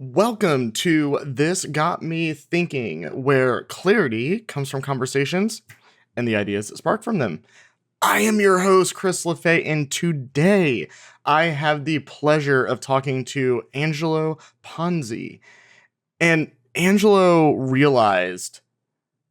Welcome to This Got Me Thinking, where clarity comes from conversations and the ideas that spark from them. I am your host, Chris LaFay, and today I have the pleasure of talking to Angelo Ponzi. And Angelo realized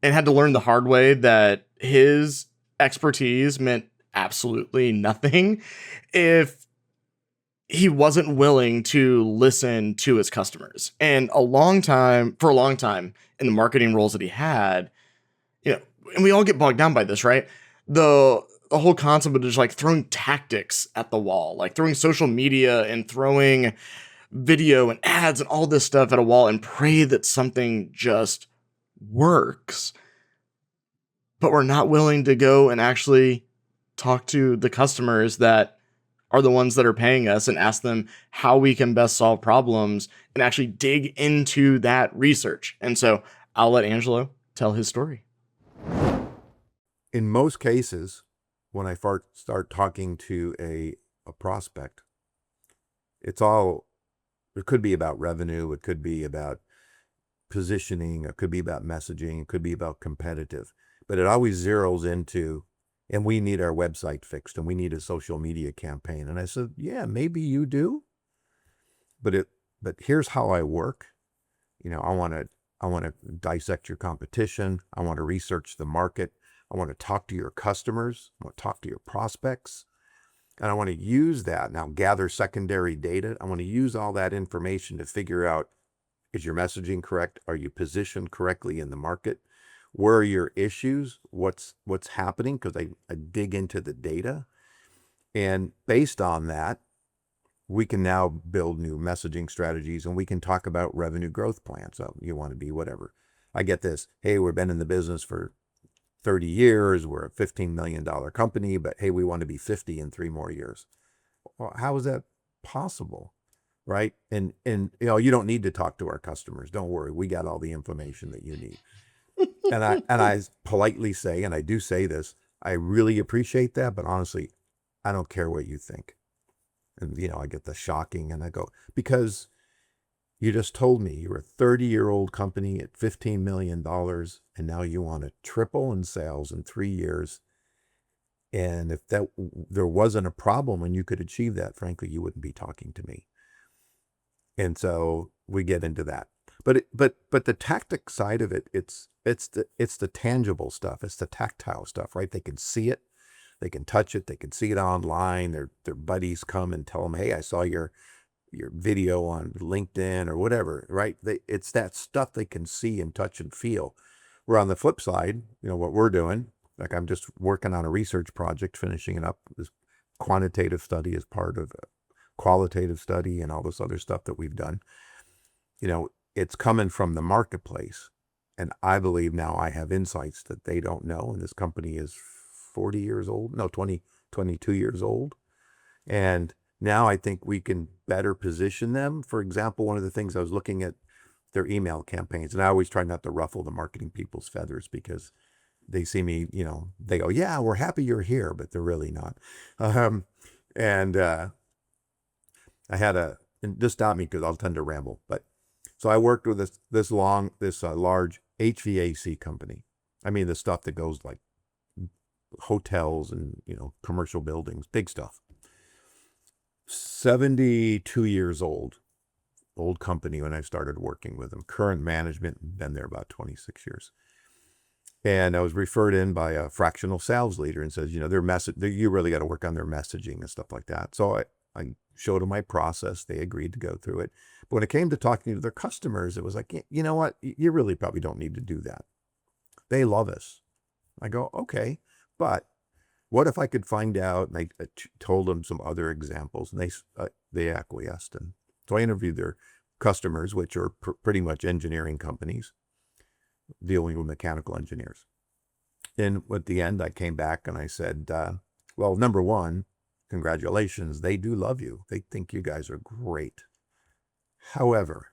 and had to learn the hard way that his expertise meant absolutely nothing if he wasn't willing to listen to his customers. And for a long time in the marketing roles that he had, and we all get bogged down by this, right? The whole concept of just like throwing tactics at the wall, like throwing social media and throwing video and ads and all this stuff at a wall and pray that something just works. But we're not willing to go and actually talk to the customers that are the ones that are paying us and ask them how we can best solve problems and actually dig into that research. And so I'll let Angelo tell his story. In most cases, when I start talking to a prospect, it could be about revenue, it could be about positioning, it could be about messaging, it could be about competitive, but it always zeroes into, and we need our website fixed and we need a social media campaign. And I said, yeah, maybe you do, but here's how I work. I want to dissect your competition. I want to research the market. I want to talk to your customers. I want to talk to your prospects. And I want to use that now, gather secondary data. I want to use all that information to figure out, is your messaging correct? Are you positioned correctly in the market? Where are your issues? What's happening? Because I dig into the data. And based on that, we can now build new messaging strategies and we can talk about revenue growth plans. So you want to be whatever. I get this, hey, we've been in the business for 30 years. We're a $15 million company, but hey, we want to be 50 in 3 more years. Well, how is that possible? Right? And you don't need to talk to our customers. Don't worry. We got all the information that you need. And I politely say, and I do say this, I really appreciate that, but honestly, I don't care what you think. And I get the shocking and I go, because you just told me you're a 30-year-old company at $15 million and now you want to triple in sales in 3 years. And if there wasn't a problem and you could achieve that, frankly, you wouldn't be talking to me. And so we get into that. But the tactic side of it, it's the tangible stuff. It's the tactile stuff, right? They can see it, they can touch it, they can see it online. Their buddies come and tell them, hey, I saw your video on LinkedIn or whatever, right? It's that stuff they can see and touch and feel. Where on the flip side, what we're doing, like I'm just working on a research project, finishing it up, this quantitative study as part of a qualitative study and all this other stuff that we've done. It's coming from the marketplace. And I believe now I have insights that they don't know. And this company is 40 years old, no, 22 years old. And now I think we can better position them. For example, one of the things I was looking at their email campaigns, and I always try not to ruffle the marketing people's feathers because they see me, they go, yeah, we're happy you're here, but they're really not. I had and just stop me because I'll tend to ramble. But so I worked with this large HVAC company. I mean, the stuff that goes like hotels and, commercial buildings, big stuff. 72 years old company when I started working with them. Current management, been there about 26 years. And I was referred in by a fractional sales leader and says, their message, you really got to work on their messaging and stuff like that. So I showed them my process. They agreed to go through it. But when it came to talking to their customers, it was like, you know what? You really probably don't need to do that. They love us. I go, okay, but what if I could find out? And I told them some other examples, and they acquiesced. And so I interviewed their customers, which are pretty much engineering companies dealing with mechanical engineers. And at the end, I came back and I said, well, number one, congratulations. They do love you. They think you guys are great. However,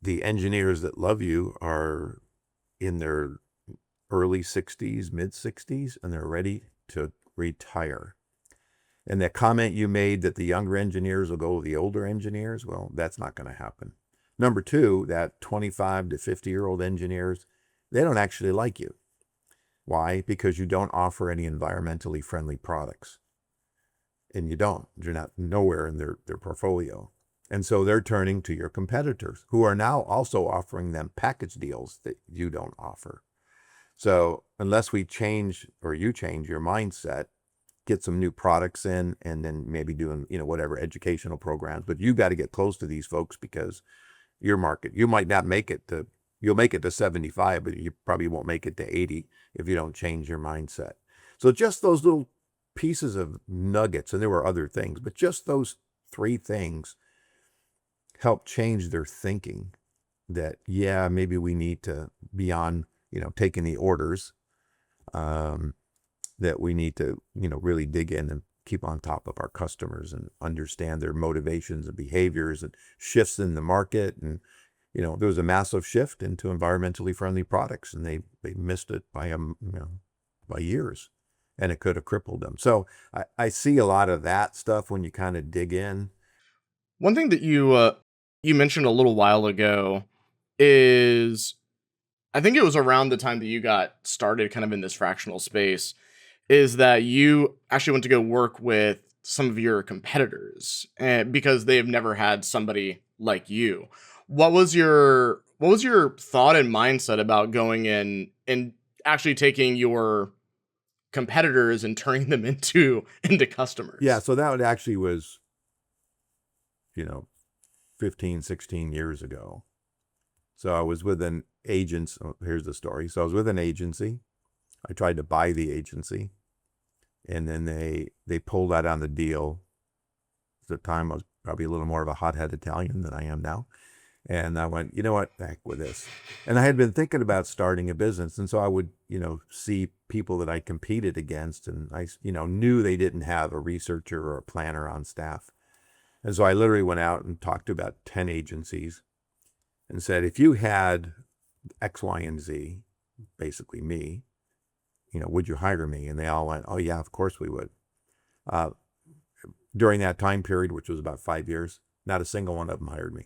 the engineers that love you are in their early 60s, mid 60s, and they're ready to retire. And that comment you made that the younger engineers will go with the older engineers, well, that's not going to happen. Number two, that 25 to 50-year-old engineers, they don't actually like you. Why? Because you don't offer any environmentally friendly products. And you don't. You're not nowhere in their portfolio. And so they're turning to your competitors who are now also offering them package deals that you don't offer. So unless we change, or you change your mindset, get some new products in, and then maybe doing, whatever educational programs, but you got to get close to these folks, because your market, you might not make it to, you'll make it to 75, but you probably won't make it to 80 if you don't change your mindset. So just those little pieces of nuggets, and there were other things, but just those three things help change their thinking that, yeah, maybe we need to, beyond, taking the orders, that we need to, really dig in and keep on top of our customers and understand their motivations and behaviors and shifts in the market. And, there was a massive shift into environmentally friendly products, and they missed it by, by years, and it could have crippled them. So I see a lot of that stuff when you kind of dig in. One thing that you mentioned a little while ago is, I think it was around the time that you got started kind of in this fractional space, is that you actually went to go work with some of your competitors, because they've never had somebody like you. What was your thought and mindset about going in and actually taking your competitors and turning them into customers? Yeah, so that actually was, 15, 16 years ago. So I was with an agent. Oh, here's the story. So I was with an agency. I tried to buy the agency, and then they pulled out on the deal. At the time, I was probably a little more of a hothead Italian than I am now. And I went, you know what, heck with this. And I had been thinking about starting a business. And so I would, see people that I competed against, and I, knew they didn't have a researcher or a planner on staff. And so I literally went out and talked to about 10 agencies and said, if you had X, Y, and Z, basically me, would you hire me? And they all went, oh yeah, of course we would. During that time period, which was about 5 years, not a single one of them hired me.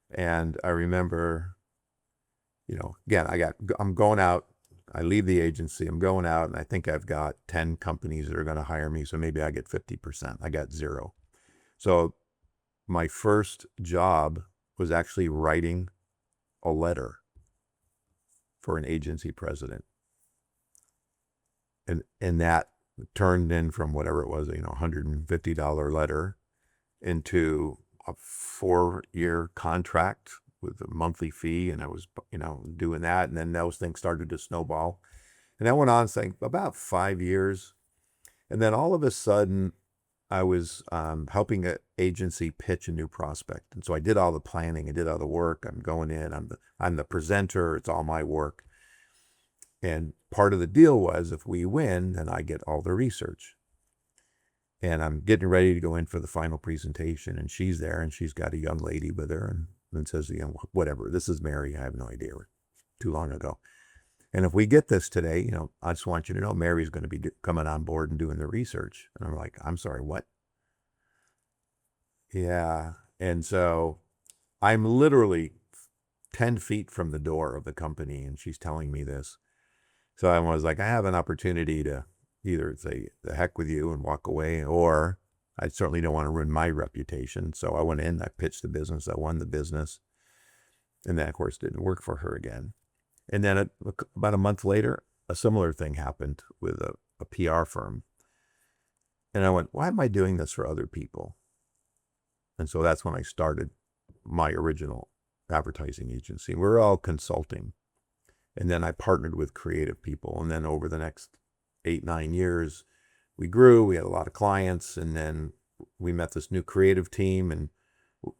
And I remember, again, I'm going out, I leave the agency, I'm going out, and I think I've got 10 companies that are going to hire me. So maybe I get 50%. I got 0. So my first job was actually writing a letter for an agency president. And that turned in from whatever it was, $150 letter into a 4-year contract with a monthly fee. And I was, doing that. And then those things started to snowball. And that went on, saying about 5 years. And then all of a sudden, I was helping an agency pitch a new prospect. And so I did all the planning, I did all the work. I'm going in, I'm the presenter, it's all my work. And part of the deal was, if we win, then I get all the research. And I'm getting ready to go in for the final presentation, and she's there, and she's got a young lady with her, and says, whatever, this is Mary, I have no idea, too long ago. And if we get this today, I just want you to know Mary's going to be coming on board and doing the research. And I'm like, I'm sorry, what? Yeah. And so I'm literally 10 feet from the door of the company, and she's telling me this. So I was like, I have an opportunity to either say the heck with you and walk away, or I certainly don't want to ruin my reputation. So I went in, I pitched the business, I won the business. And that, of course, didn't work for her again. And then about a month later, a similar thing happened with a PR firm. And I went, why am I doing this for other people? And so that's when I started my original advertising agency. We're all consulting. And then I partnered with creative people. And then over the next 8, 9 years, we grew, we had a lot of clients. And then we met this new creative team. And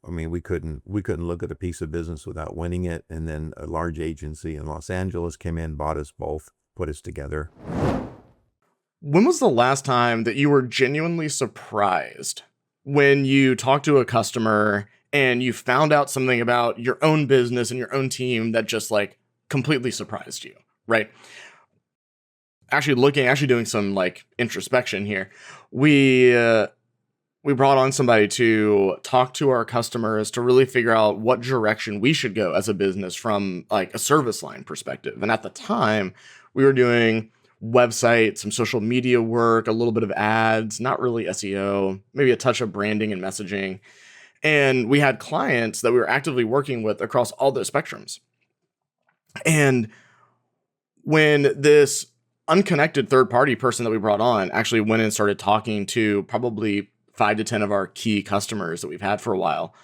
I mean, we couldn't look at a piece of business without winning it. And then a large agency in Los Angeles came in, bought us both, put us together. When was the last time that you were genuinely surprised when you talked to a customer and you found out something about your own business and your own team that just like completely surprised you, right? actually doing some like introspection here. We brought on somebody to talk to our customers to really figure out what direction we should go as a business from like a service line perspective. And at the time, we were doing website, some social media work, a little bit of ads, not really SEO, maybe a touch of branding and messaging. And we had clients that we were actively working with across all those spectrums. And when this unconnected third party person that we brought on actually went and started talking to probably 5 to 10 of our key customers that we've had for a while,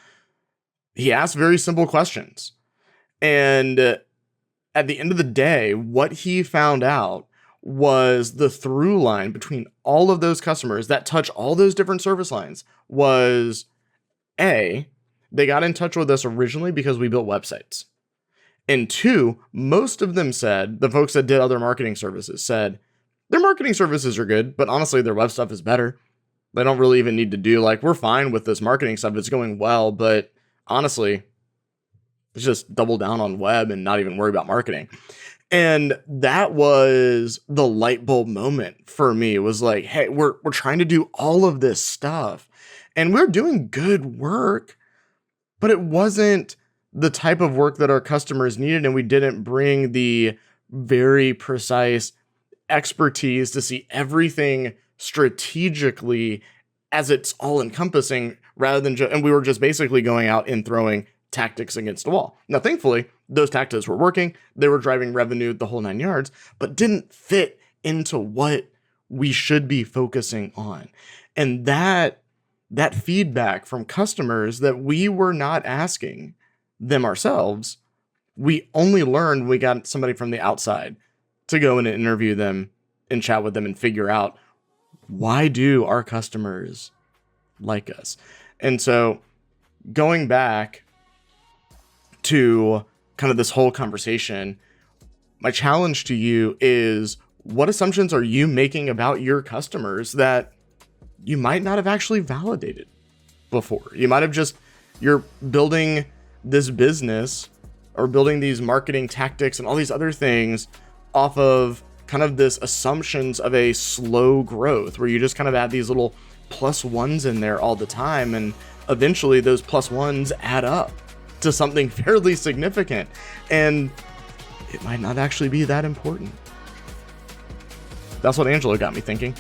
he asked very simple questions. And at the end of the day, what he found out was the through line between all of those customers that touch all those different service lines was A, they got in touch with us originally because we built websites. And 2, most of them said, the folks that did other marketing services said, their marketing services are good, but honestly, their web stuff is better. They don't really even need to do, like, we're fine with this marketing stuff. It's going well, but honestly, let's just double down on web and not even worry about marketing. And that was the light bulb moment for me. It was like, hey, we're trying to do all of this stuff and we're doing good work, but it wasn't the type of work that our customers needed. And we didn't bring the very precise expertise to see everything strategically as it's all encompassing rather than and we were just basically going out and throwing tactics against the wall. Now, thankfully, those tactics were working. They were driving revenue the whole 9 yards, but didn't fit into what we should be focusing on. And that feedback from customers that we were not asking them ourselves, we only learned when we got somebody from the outside to go in and interview them and chat with them and figure out, why do our customers like us? And so going back to kind of this whole conversation, my challenge to you is, what assumptions are you making about your customers that you might not have actually validated before? You might have just, you're building this business or building these marketing tactics and all these other things off of kind of this assumptions of a slow growth where you just kind of add these little plus ones in there all the time. And eventually those plus ones add up to something fairly significant. And it might not actually be that important. That's what Angelo got me thinking.